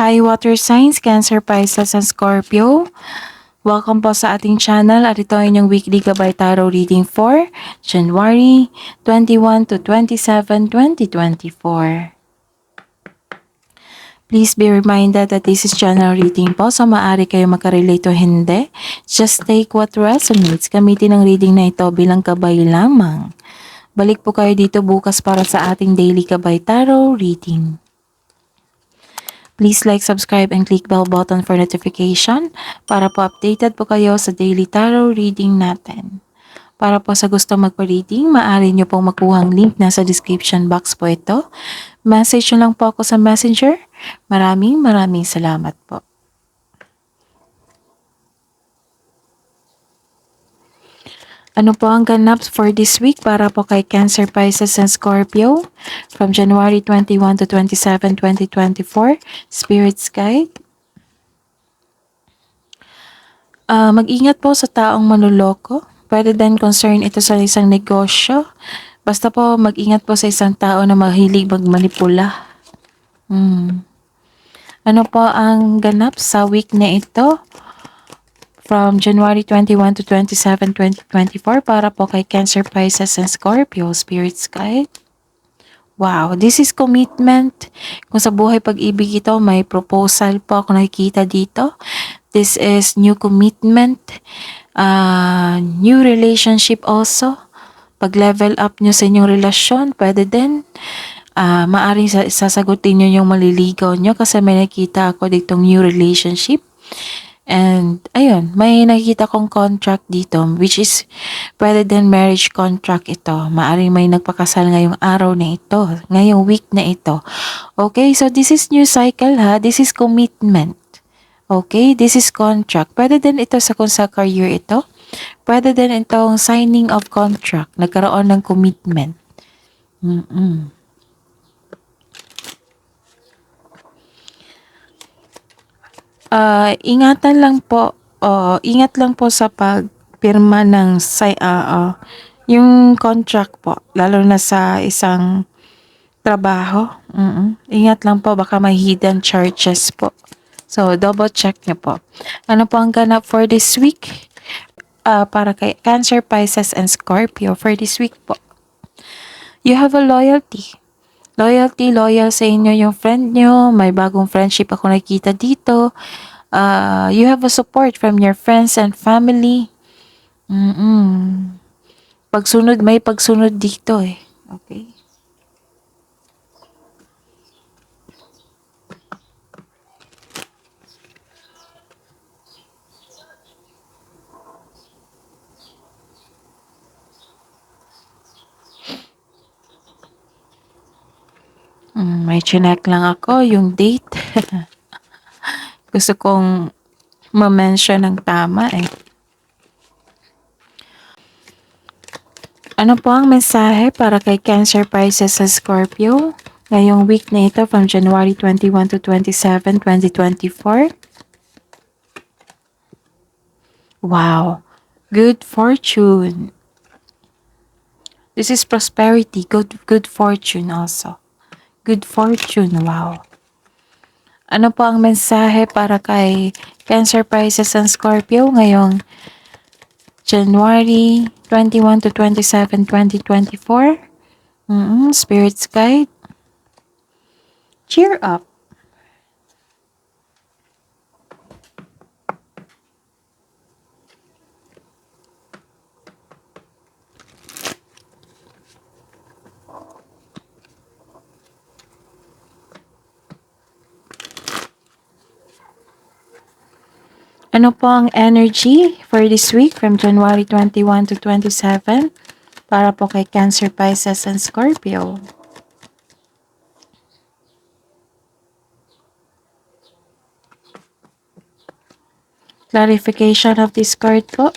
Hi water signs, Cancer, Pisces, and Scorpio. Welcome po sa ating channel at ito ay inyong weekly Gabay Tarot reading for January 21 to 27, 2024. Please be reminded that this is general reading po, so maaari kayo magka-relate o hindi. Just take what resonates. Gamitin ang reading na ito bilang gabay lamang. Balik po kayo dito bukas para sa ating daily Gabay Tarot reading. Please like, subscribe, and click bell button for notification para po updated po kayo sa daily tarot reading natin. Para po sa gusto magpa-reading, maaari nyo pong makuha ang link nasa description box po ito. Message nyo lang po ako sa messenger. Maraming salamat po. Ano po ang ganap for this week para po kay Cancer, Pisces, and Scorpio from January 21 to 27, 2024? Spirit's Guide. Mag-ingat po sa taong manloloko. Pwede din concern ito sa isang negosyo. Basta po mag-ingat po sa isang tao na mahilig magmanipula. Ano po ang ganap sa week na ito? From January 21 to 27, 2024 para po kay Cancer, Pisces, and Scorpio, Spirit's Guide. Wow, this is commitment. Kung sa buhay pag-ibig ito, may proposal po ako nakikita dito. This is new commitment, new relationship also. Pag-level up nyo sa inyong relasyon, pwede din. Maaring sasagutin nyo yung maliligaw nyo kasi may nakita ako ditong new relationship. And, ayun, may nakikita kong contract dito, which is, pwede din marriage contract ito. Maaring may nagpakasal ngayong araw na ito, ngayong week na ito. Okay, so this is new cycle ha, this is commitment. Okay, this is contract. Pwede din ito kung sa career ito. Pwede din itong signing of contract, nagkaroon ng commitment. Ingatan lang po, ingat lang po sa pagpirma ng yung contract po, lalo na sa isang trabaho. Ingat lang po, baka may hidden charges po. So, double check niyo po. Ano po ang ganap for this week? Para kay Cancer, Pisces, and Scorpio for this week po. You have a loyalty. Loyal sa inyo yung friend nyo. May bagong friendship ako nakita dito. You have a support from your friends and family. May pagsunod dito eh. Okay. May chinek lang ako yung date. Gusto kong ma-mention ng tama eh. Ano po ang mensahe para kay Cancer, Pisces, sa Scorpio ngayong week na ito from January 21 to 27, 2024? Wow, good fortune. This is prosperity, good fortune also. Good fortune, wow. Ano po ang mensahe para kay Cancer, Pisces, and Scorpio ngayong January 21 to 27, 2024? Spirit's Guide. Cheer up. Ano po ang energy for this week from January 21 to 27 para po kay Cancer, Pisces, and Scorpio? Clarification of this card po.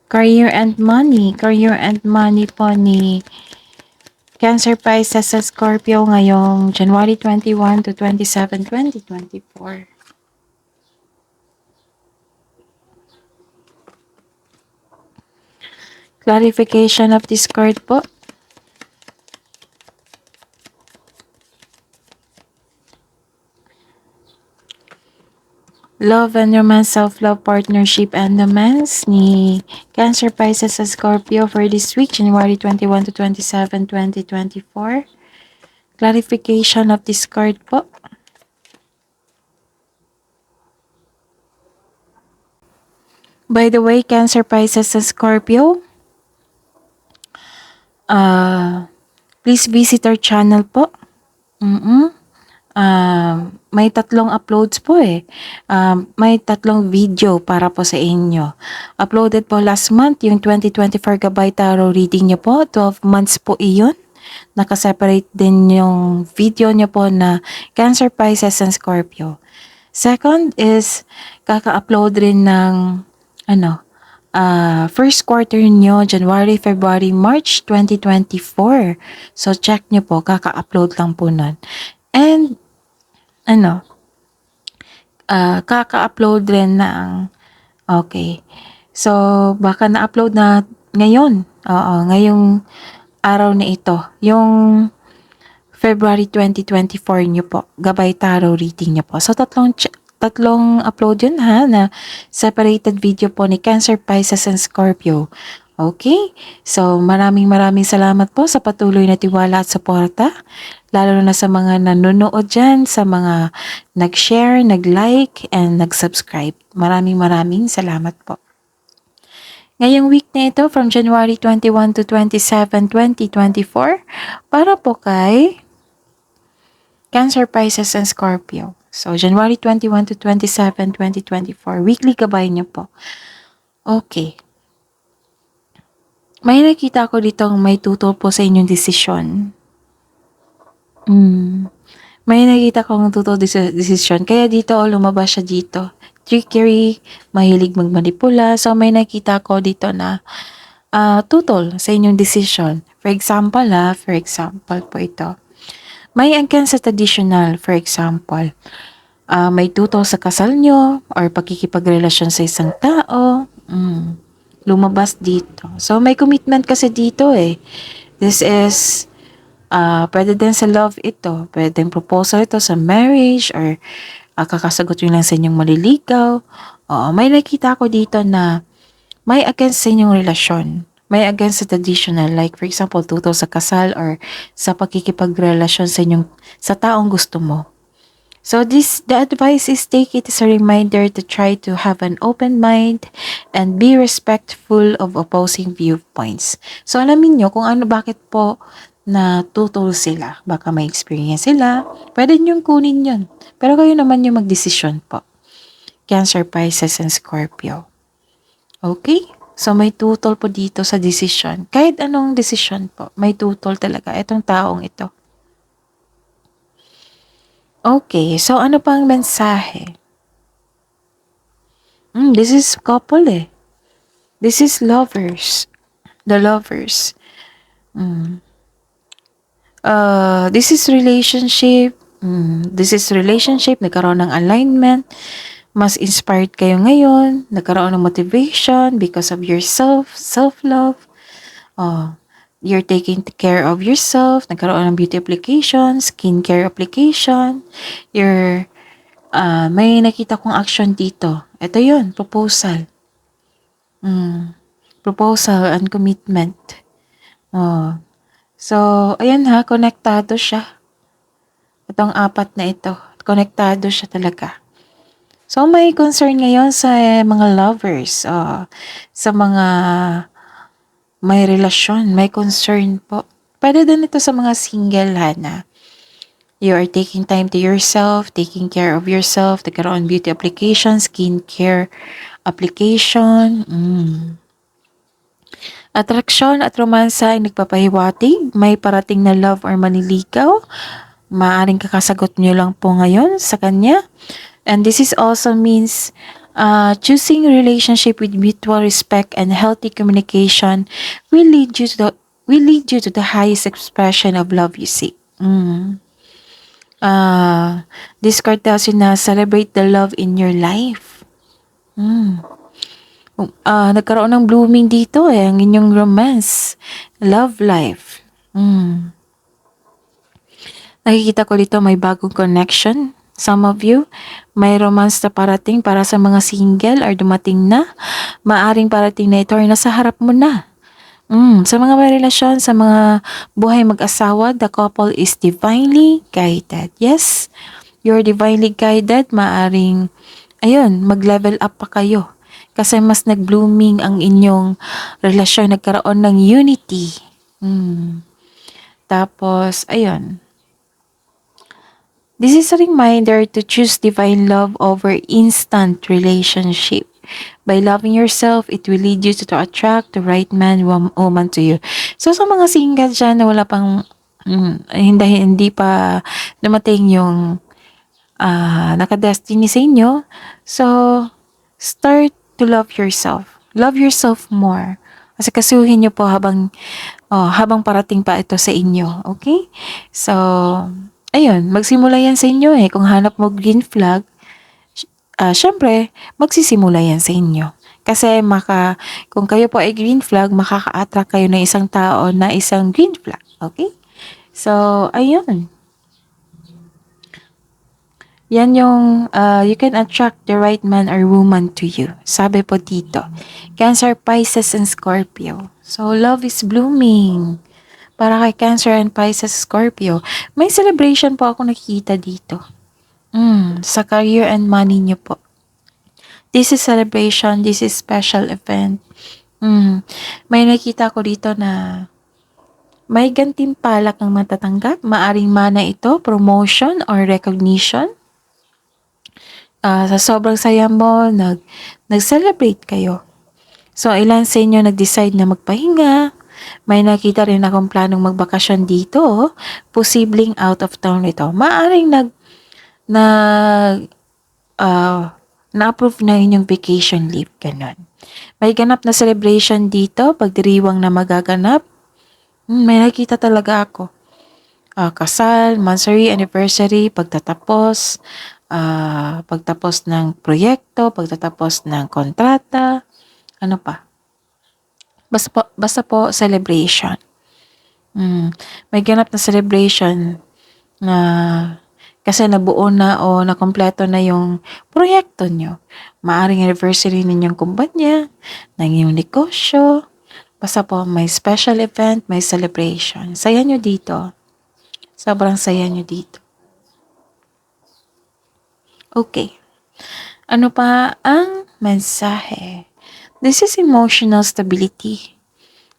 Career and money po ni Cancer, Pisces, sa Scorpio ngayong January 21 to 27, 2024. Clarification of this card po. Love and romance, self-love, partnership, and romance ni Cancer, Pisces, and Scorpio for this week, January 21 to 27, 2024. Clarification of this card po. By the way, Cancer, Pisces, and Scorpio, please visit our channel po. May 3 uploads po eh. May 3 video para po sa inyo. Uploaded po last month yung 2024 Gabay Tarot reading nyo po. 12 months po iyon. Nakaseparate din yung video nyo po na Cancer, Pisces, and Scorpio. Second is, kaka-upload rin ng first quarter nyo, January, February, March 2024. So, check nyo po, kaka-upload lang po nun. And, kaka-upload rin ng, okay. So, baka na-upload na ngayon. Oo, ngayong araw na ito. Yung February 2024 nyo po. Gabay Tarot reading nyo po. So, tatlong upload yun ha, na separated video po ni Cancer, Pisces, and Scorpio. Okay? So, maraming salamat po sa patuloy na tiwala at suporta. Lalo na sa mga nanonood dyan, sa mga nag-share, nag-like, and nag-subscribe. Maraming salamat po. Ngayong week na ito, from January 21 to 27, 2024, para po kay Cancer, Pisces, and Scorpio. So, January 21 to 27, 2024. Weekly gabay niyo po. Okay. May nakita ko dito may tutol po sa inyong desisyon. May nakita kong tutol desisyon. Kaya dito, lumabas siya dito. Trickery, mahilig magmanipula. So, may nakita ko dito na tutol sa inyong desisyon. For example po ito. May against sa traditional, for example, may tutol sa kasal nyo or pagkikipagrelasyon sa isang tao. Lumabas dito. So, may commitment kasi dito eh. This is, pwede din sa love ito. Pwede din proposal ito sa marriage or kakasagot nyo lang sa inyong maliligaw. May nakita ko dito na may against sa inyong relasyon. May against sa traditional, like for example, tutol sa kasal or sa pagkikipagrelasyon sa taong gusto mo. So the advice is take it as a reminder to try to have an open mind and be respectful of opposing viewpoints. So alamin nyo kung bakit po na tutol sila. Baka may experience sila. Pwede nyong kunin yun. Pero kayo naman yung magdesisyon po. Cancer, Pisces, and Scorpio. Okay? So, may tutol po dito sa decision. Kahit anong decision po, may tutol talaga itong taong ito. Okay, so ano pang mensahe? This is couple eh. This is lovers. The lovers. This is relationship. This is relationship. Nagkaroon ng alignment. Mas inspired kayo ngayon, nagkaroon ng motivation because of yourself, self-love. You're taking care of yourself, nagkaroon ng beauty application, skincare application. May nakita kong action dito. Ito yun, proposal. Proposal and commitment. So, ayan ha, konektado siya. Itong 4 na ito, konektado siya talaga. So, may concern ngayon sa mga lovers, sa mga may relasyon, may concern po. Pwede din ito sa mga single, na you are taking time to yourself, taking care of yourself, nagkaroon beauty application, skincare application. Attraction at romansa ay nagpapahiwatig, may parating na love or maniligaw. Maaring kakasagot nyo lang po ngayon sa kanya. And this is also means choosing a relationship with mutual respect and healthy communication will lead you to the highest expression of love you seek. This card tells you na celebrate the love in your life. Nagkaroon ng blooming dito eh, ang inyong romance, love life. Nakikita ko dito may bagong connection. Some of you, may romance na parating para sa mga single or dumating na. Maaring parating na ito or nasa harap mo na. Sa mga may relasyon, sa mga buhay mag-asawa, the couple is divinely guided. Yes, you're divinely guided. Maaring, ayun, mag-level up pa kayo. Kasi mas nag-blooming ang inyong relasyon, nagkaroon ng unity. Tapos, ayun. This is a reminder to choose divine love over instant relationship. By loving yourself, it will lead you to attract the right man, woman to you. So, sa mga single dyan na wala pang, hindi pa dumating yung nakadestiny sa inyo, so, start to love yourself. Love yourself more. Kasi kasuhin nyo po habang parating pa ito sa inyo. Okay? So, ayun, magsimula yan sa inyo eh. Kung hanap mo green flag, syempre, magsisimula yan sa inyo. Kasi kung kayo po ay green flag, makaka-attract kayo ng isang tao na isang green flag. Okay? So, ayun. Yan yung you can attract the right man or woman to you. Sabi po dito. Cancer, Pisces, and Scorpio. So, love is blooming. Para kay Cancer and Pisces, Scorpio. May celebration po ako nakikita dito. Sa career and money nyo po. This is celebration. This is special event. May nakita ko dito na may gantimpala kang matatanggap. Maaring mana ito, promotion or recognition. Sa sobrang saya mo, nag-celebrate kayo. So, ilan sa inyo nag-decide na magpahinga. May nakita rin akong planong magbakasyon dito. Posibleng out of town ito. Maaring na-approve na inyong vacation leave. Ganon. May ganap na celebration dito. Pagdiriwang na magaganap. May nakita talaga ako. Kasal, monthsary, anniversary, pagtatapos ng proyekto, pagtatapos ng kontrata, ano pa. Basta po celebration. May ganap na celebration na kasi nabuo na o nakompleto na yung proyekto nyo. Maaring anniversary ninyong kumpanya, ng inyong negosyo. Basta po may special event, may celebration. Saya nyo dito. Sobrang saya nyo dito. Okay. Ano pa ang mensahe? This is emotional stability.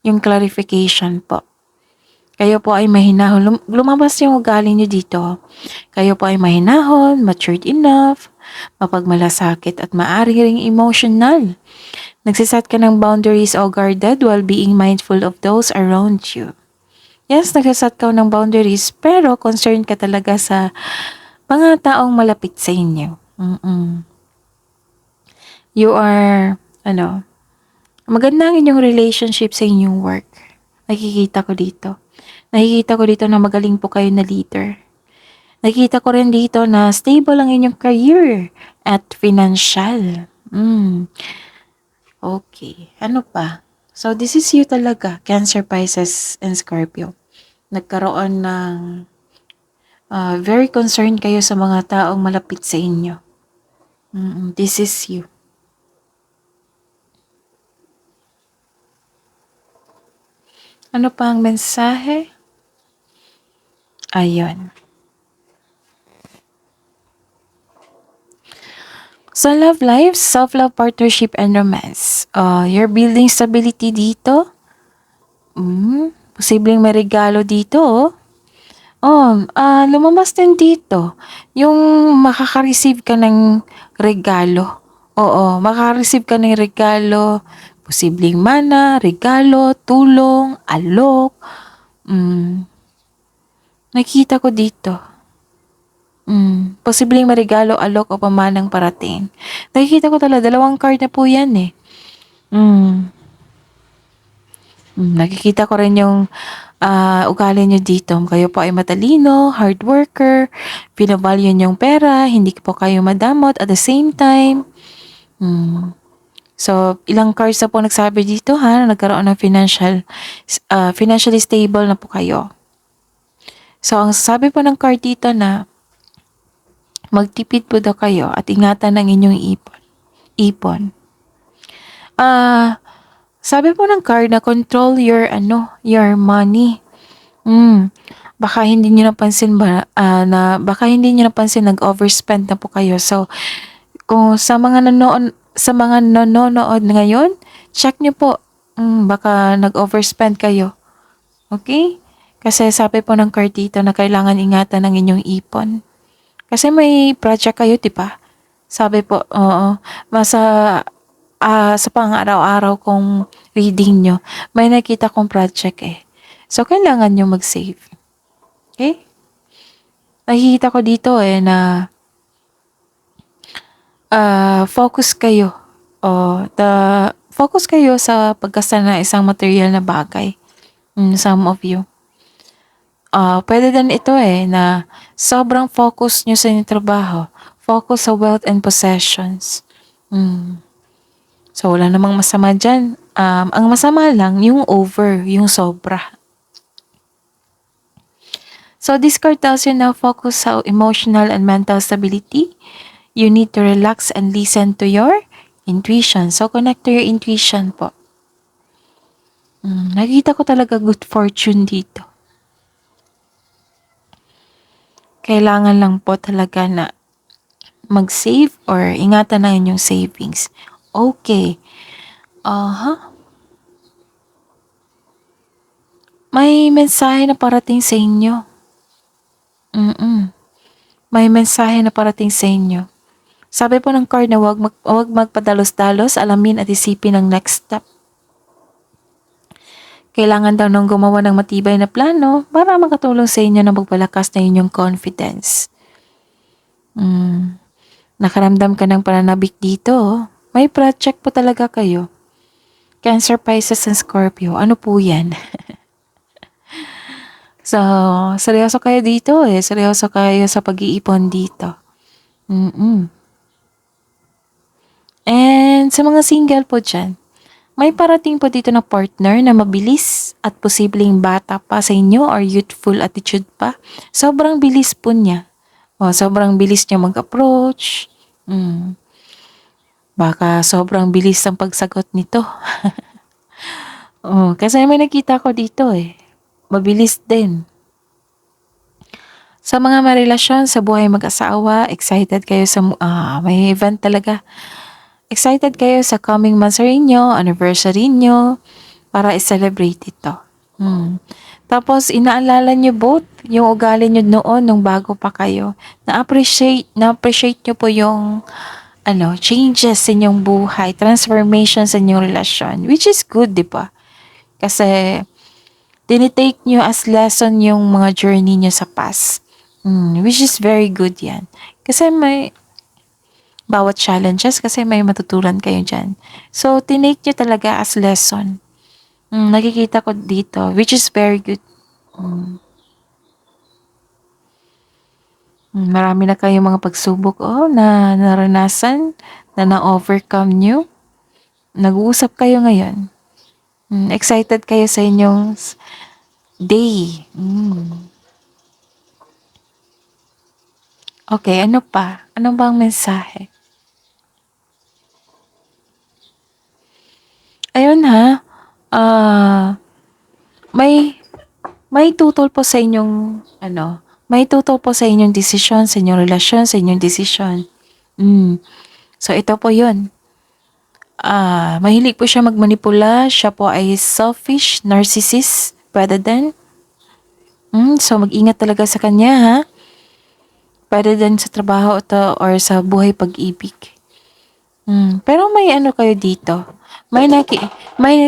Yung clarification po. Kayo po ay mahinahon. Lumabas yung ugali nyo dito. Kayo po ay mahinahon, matured enough, mapagmalasakit at maaari ring emotional. Nagsiset ka ng boundaries o guarded while being mindful of those around you. Yes, nagsiset ka ng boundaries pero concerned ka talaga sa mga taong malapit sa inyo. You are, maganda ang inyong relationship sa inyong work. Nakikita ko dito. Nakikita ko dito na magaling po kayo na leader. Nakikita ko rin dito na stable ang inyong career at financial. Okay. Ano pa? So, this is you talaga, Cancer, Pisces, and Scorpio. Nagkaroon ng very concerned kayo sa mga taong malapit sa inyo. This is you. Ano pa ang mensahe? Ayun. Sa love life, self-love, partnership, and romance. You're building stability dito. Posibleng may regalo dito. Lumabas din dito. Yung makaka-receive ka ng regalo. Oo, makaka-receive ka ng regalo. Posibleng mana, regalo, tulong, alok. Nakita ko dito. Posibleng marigalo, alok o pamanang parating. Nakikita ko talaga, 2 card na po yan eh. Nakikita ko rin yung ugali nyo dito. Kayo po ay matalino, hard worker, pinavalue yung pera, hindi po kayo madamot at the same time. So, ilang cards na po nagsabi dito ha, na nagkaroon ng financially stable na po kayo. So, ang sabi po ng card dito na magtipid po daw kayo at ingatan ng inyong ipon. Sabi po ng card na control your money. Baka hindi niyo napansin baka hindi niyo napansin nag-overspend na po kayo. So, kung sa mga nanonood ngayon, check niyo po. Baka nag-overspend kayo. Okay? Kasi sabi po ng card dito na kailangan ingatan ng inyong ipon. Kasi may project kayo, di ba? Sabi po, oo. Sa pang-araw-araw kong reading nyo, may nakita kong project eh. So, kailangan nyo mag-save. Okay? Nakikita ko dito na focus kayo. Focus kayo sa paggasta ng isang material na bagay. Some of you. Pwede din ito na sobrang focus nyo sa inyong trabaho. Focus sa wealth and possessions. So, wala namang masama dyan. Ang masama lang, yung yung sobra. So, this card tells you now focus sa emotional and mental stability. You need to relax and listen to your intuition. So, connect to your intuition po. Nakita ko talaga good fortune dito. Kailangan lang po talaga na mag-save or ingatan na inyong savings. Okay. May mensahe na parating sa inyo. May mensahe na parating sa inyo. Sabi po ng card na huwag magpadalos-dalos, alamin at isipin ang next step. Kailangan daw nang gumawa ng matibay na plano para makatulong sa inyo na magpalakas na inyong confidence. Nakaramdam ka ng pananabik dito. May project po talaga kayo. Cancer, Pisces, and Scorpio. Ano po yan? So, seryoso kayo dito Seryoso kayo sa pag-iipon dito. And sa mga single po dyan, may parating po dito na partner na mabilis at posibleng bata pa sa inyo or youthful attitude pa. Sobrang bilis po niya. Sobrang bilis niya mag-approach. Baka sobrang bilis ang pagsagot nito. Kasi may nakita ko dito Mabilis din. Sa mga marelasyon, sa buhay mag-asawa, excited kayo sa may event talaga. Excited kayo sa coming monthsary nyo, anniversary nyo, para i-celebrate ito. Tapos, inaalala nyo both yung ugali nyo noon nung bago pa kayo. Na-appreciate nyo po yung changes sa inyong buhay, transformation sa inyong relasyon, which is good, di ba? Kasi, tinitake nyo as lesson yung mga journey nyo sa past. Which is very good yan. Kasi bawat challenges kasi may matutunan kayo dyan. So, tinake nyo talaga as lesson. Nakikita ko dito, which is very good. Marami na kayong mga pagsubok na naranasan, na na-overcome nyo. Nag-uusap kayo ngayon. Excited kayo sa inyong day. Okay, ano pa? Ano bang mensahe? Ayun may tutol po sa inyong may tutol po sa inyong desisyon, sa inyong relasyon, sa inyong desisyon. So ito po 'yun. Mahilig po siya magmanipula, siya po ay selfish, narcissist, pwede din. So mag-ingat talaga sa kanya ha. Pwede din sa trabaho to or sa buhay pag-ibig. Pero may kayo dito. May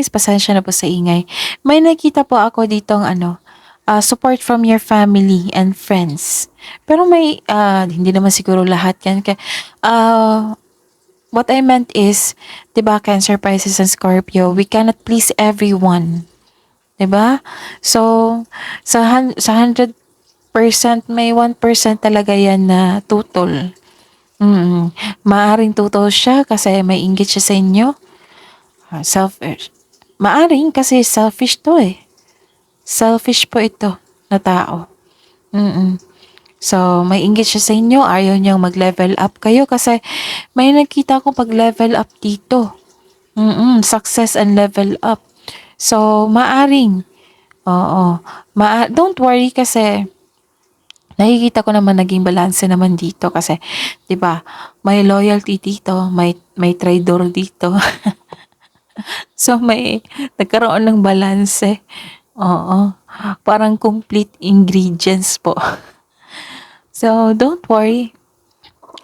pasensya na po sa ingay. May nakita po ako ditong support from your family and friends. Pero may, hindi naman siguro lahat yan. What I meant is, diba, Cancer, Pisces, and Scorpio, we cannot please everyone. Diba? So, sa 100%, may 1% talaga yan na tutol. Maaring tutol siya kasi may inggit siya sa inyo. selfish. Maaring kasi selfish to eh. Selfish po ito na tao. Mm. So, may inggit siya sa inyo, ayaw niyang mag-level up kayo kasi may nakita ko pag-level up dito. Success and level up. So, maaring, oo, don't worry kasi nakikita ko naman naging balanse naman dito kasi, 'di ba? May loyalty dito, may traitor dito. So, may nagkaroon ng balanse. Oo. Parang complete ingredients po. So, don't worry.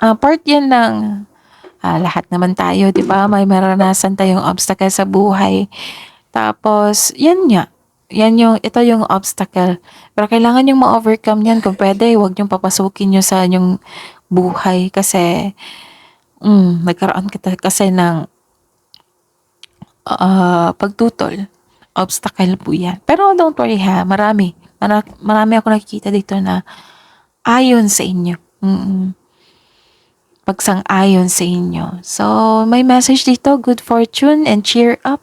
Part yan ng lahat naman tayo, di ba? May maranasan tayong obstacle sa buhay. Tapos, yan nga. Ito yung obstacle. Pero kailangan yung ma-overcome yan. Kung pwede, huwag yung papasukin nyo sa inyong buhay. Kasi, nagkaroon kita kasi ng pagtutol. Obstacle po yan. Pero don't worry ha, marami ako nakikita dito na ayon sa inyo. Pagsang-ayon sa inyo. So, may message dito, good fortune and cheer up.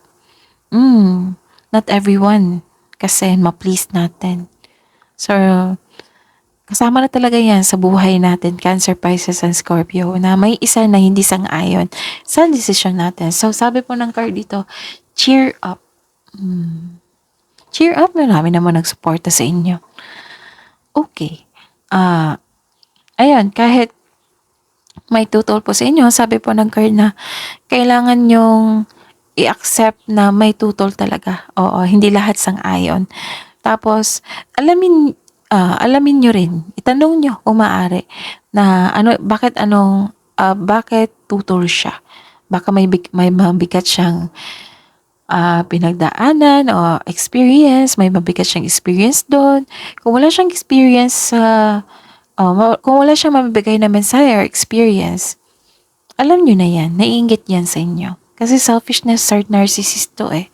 Not everyone kasi ma-please natin. So, kasama na talaga yan sa buhay natin, Cancer, Pisces, and Scorpio, na may isa na hindi sang-ayon sa desisyon natin. So, sabi po ng card dito, cheer up. Cheer up, marami naman nagsuporta sa inyo. Okay. Ayan, kahit may tutol po sa inyo, sabi po ng card na kailangan nyong i-accept na may tutol talaga. Oo, hindi lahat sang-ayon. Tapos, alamin nyo rin, itanong nyo kung maaari na bakit tutol siya. Baka may mabigat siyang pinagdaanan o experience, may mabigat siyang experience doon. Kung wala siyang experience kung wala siyang mabibigay na mensahe or experience, alam nyo na yan, naiinggit yan sa inyo. Kasi selfishness, narcissist to eh.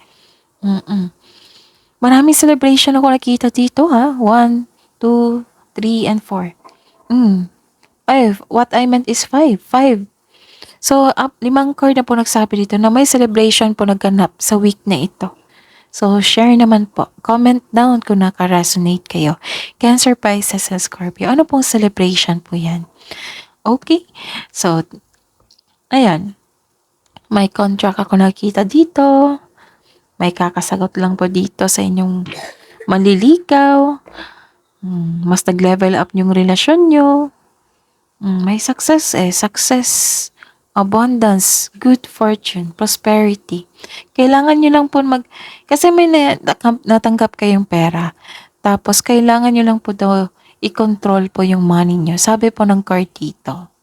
Maraming celebration ako nakita dito ha. 1, 2, 3, and 4. 5. What I meant is 5. 5. So, 5 card na po nagsabi dito na may celebration po nagganap sa week na ito. So, share naman po. Comment down kung naka-resonate kayo. Cancer, Pisces, and Scorpio. Ano pong celebration po yan? Okay. So, ayan. May contract ako nakita dito. May kakasagot lang po dito sa inyong manliligaw. Mas nag-level up yung relasyon nyo. May success Success, abundance, good fortune, prosperity. Kailangan nyo lang po kasi may natanggap kayong pera. Tapos, kailangan nyo lang po daw i-control po yung money nyo. Sabi po ng card dito.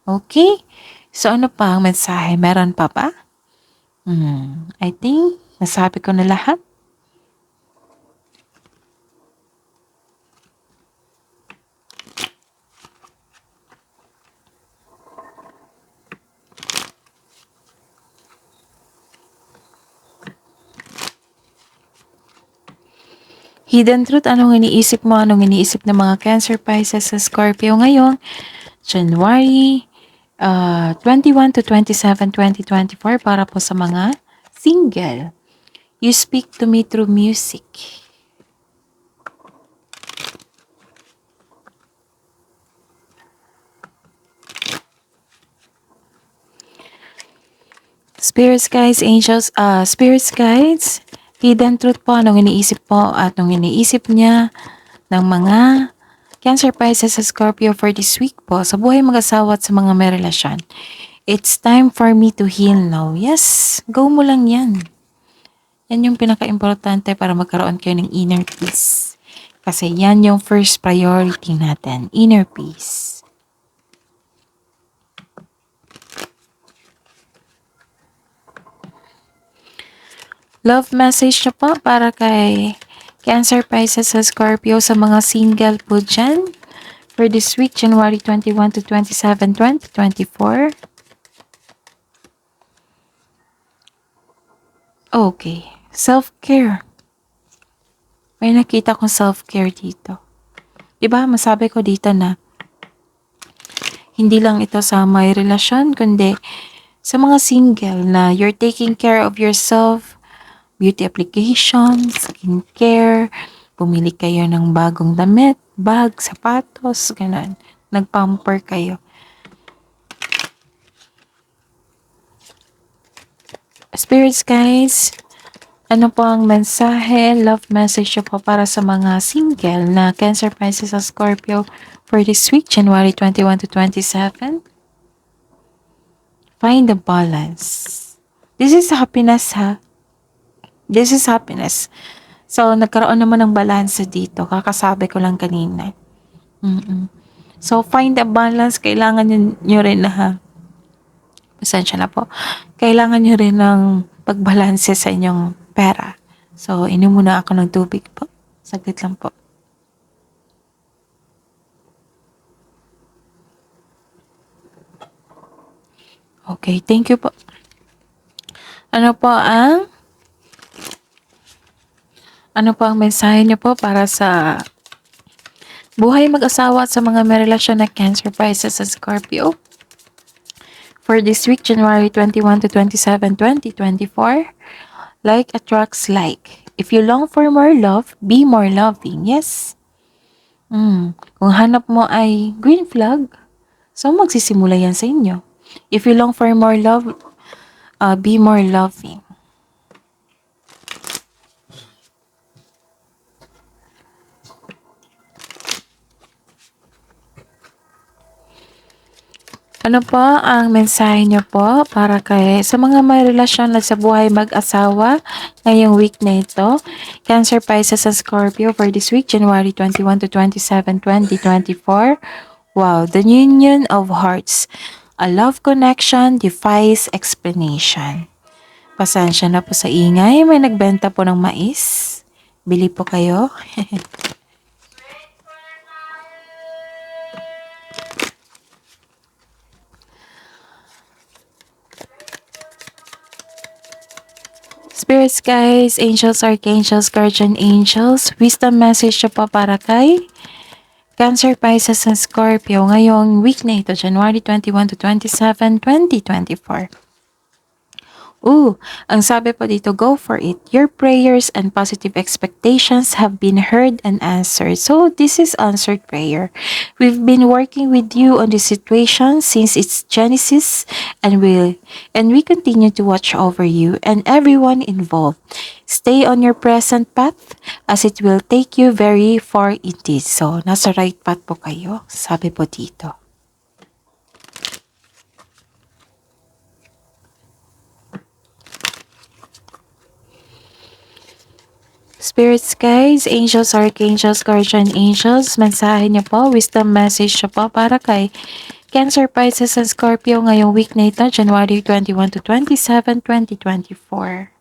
Okay? So, ano pa ang mensahe? Meron pa ba? I think, nasabi ko na lahat. Hidden truth, anong iniisip mo? Anong iniisip ng mga Cancer, Pisces, sa Scorpio ngayon? January 21 to 27, 2024 para po sa mga single. You speak to me through music. Spirits, guides, angels, spirits, guides, hidden truth po, anong iniisip po at anong iniisip niya ng mga Cancer, Pisces, sa Scorpio for this week po sa buhay mag-asawa at sa mga may relasyon. It's time for me to heal now. Yes, go mo lang yan. Yan yung pinaka-importante para magkaroon kayo ng inner peace. Kasi yan yung first priority natin, inner peace. Love message na po para kay Cancer, Pisces, sa Scorpio sa mga single po dyan. For this week, January 21 to 27, 2024. Okay. Self-care. May nakita kong self-care dito. Diba, masabi ko dito na hindi lang ito sa may relasyon, kundi Sa mga single na you're taking care of yourself, beauty application, skincare, bumili kayo ng bagong damit, bag, sapatos, ganun. Nagpamper kayo. Spirits guys, ano po ang mensahe, love message nyo po para sa mga single na Cancer, Pisces, at Scorpio for this week, January 21 to 27? Find the balance. This is happiness ha. This is happiness. So, nagkaroon naman ng balance dito. Kakasabi ko lang kanina. So, find the balance. Kailangan nyo rin na ha. Pasensya na po. Kailangan nyo rin ng pagbalanse sa inyong pera. So, inom muna ako ng tubig po. Saglit lang po. Okay, thank you po. Ano po ang mensahe niyo po para sa buhay mag-asawa at sa mga may relasyon na Cancer, Pisces, at Scorpio? For this week, January 21 to 27, 2024, like attracts like. If you long for more love, be more loving. Yes. Kung hanap mo ay green flag, so magsisimula yan sa inyo. If you long for more love, be more loving. Ano po ang mensahe niyo po para sa mga may relasyon at sa buhay mag-asawa ngayong week na ito? Cancer, Pisces, and Scorpio for this week, January 21 to 27, 2024. Wow, the union of hearts. A love connection defies explanation. Pasensya na po sa ingay. May nagbenta po ng mais. Bili po kayo. Spirits guys, angels, archangels, guardian angels, wisdom message siya pa para kay Cancer, Pisces, and Scorpio ngayong week na ito, January 21 to 27, 2024. Ang sabi po dito, go for it. Your prayers and positive expectations have been heard and answered. So, this is answered prayer. We've been working with you on this situation since its genesis and we continue to watch over you and everyone involved. Stay on your present path as it will take you very far indeed. So, nasa right path po kayo. Sabi po dito. Spirits guys, angels, archangels, guardian angels, mensahe niyo po, wisdom message niyo po para kay Cancer, Pisces, and Scorpio ngayong week na ito, January 21 to 27, 2024.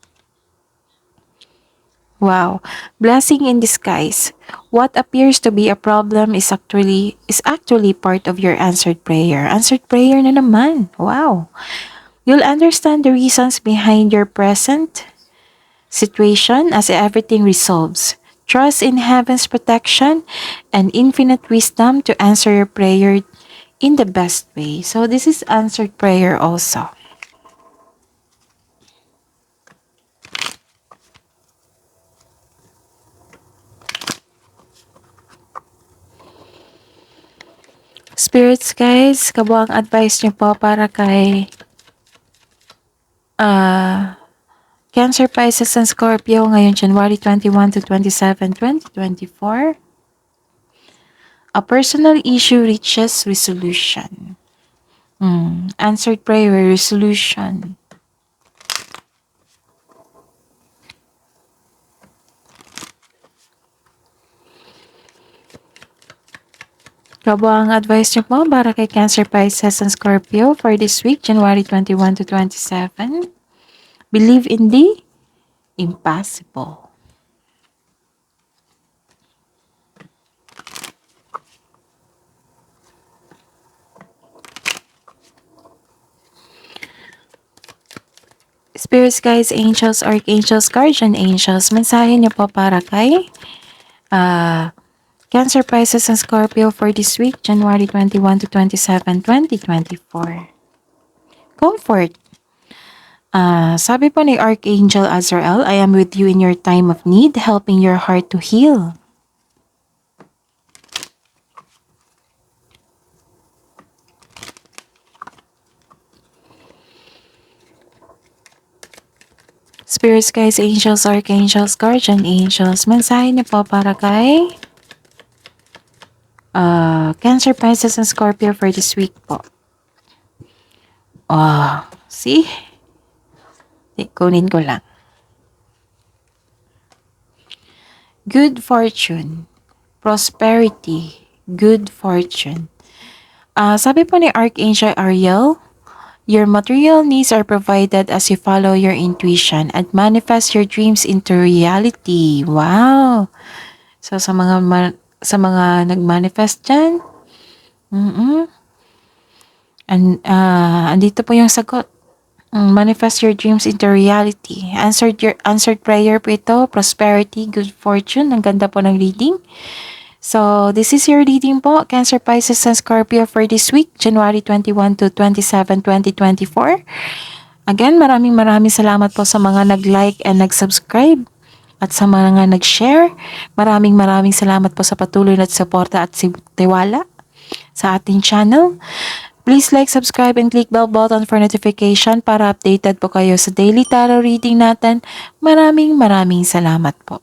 Wow, blessing in disguise. What appears to be a problem is actually part of your answered prayer. Answered prayer na naman. Wow. You'll understand the reasons behind your present situation as everything resolves. Trust in heaven's protection and infinite wisdom to answer your prayer in the best way. So this is answered prayer also. Spirits guys, kabuang advice niyo po para kay Cancer, Pisces, and Scorpio ngayon January 21 to 27, 2024. A personal issue reaches resolution. Answered prayer, resolution. Kabuang advice niyo po para kay Cancer, Pisces, and Scorpio for this week, January 21 to 27. Believe in the impossible. Spirits guys, angels, archangels, guardian angels, mensahe niyo po para kay Cancer, Pisces, and Scorpio for this week, January 21 to 27, 2024. Comfort. Sabi po ni Archangel Azrael, I am with you in your time of need, helping your heart to heal. Spirits, guys, angels, archangels, guardian angels, mensahe niyo po para kay Cancer, Pisces, and Scorpio for this week po. See? Kunin ko lang. Good fortune, prosperity, good fortune. Sabi po ni Archangel Ariel, your material needs are provided as you follow your intuition and manifest your dreams into reality. Wow! So, sa mga nag-manifest dyan, andito po yung sagot. Manifest your dreams into reality. Answered prayer po ito, prosperity, good fortune. Ang ganda po ng reading. So, this is your reading po, Cancer, Pisces, and Scorpio for this week, January 21 to 27, 2024. Again, maraming salamat po sa mga nag-like and nag-subscribe at sa mga nag-share. Maraming salamat po sa patuloy na suporta at tiwala sa ating channel. Please like, subscribe, and click bell button for notification para updated po kayo sa daily tarot reading natin. Maraming salamat po.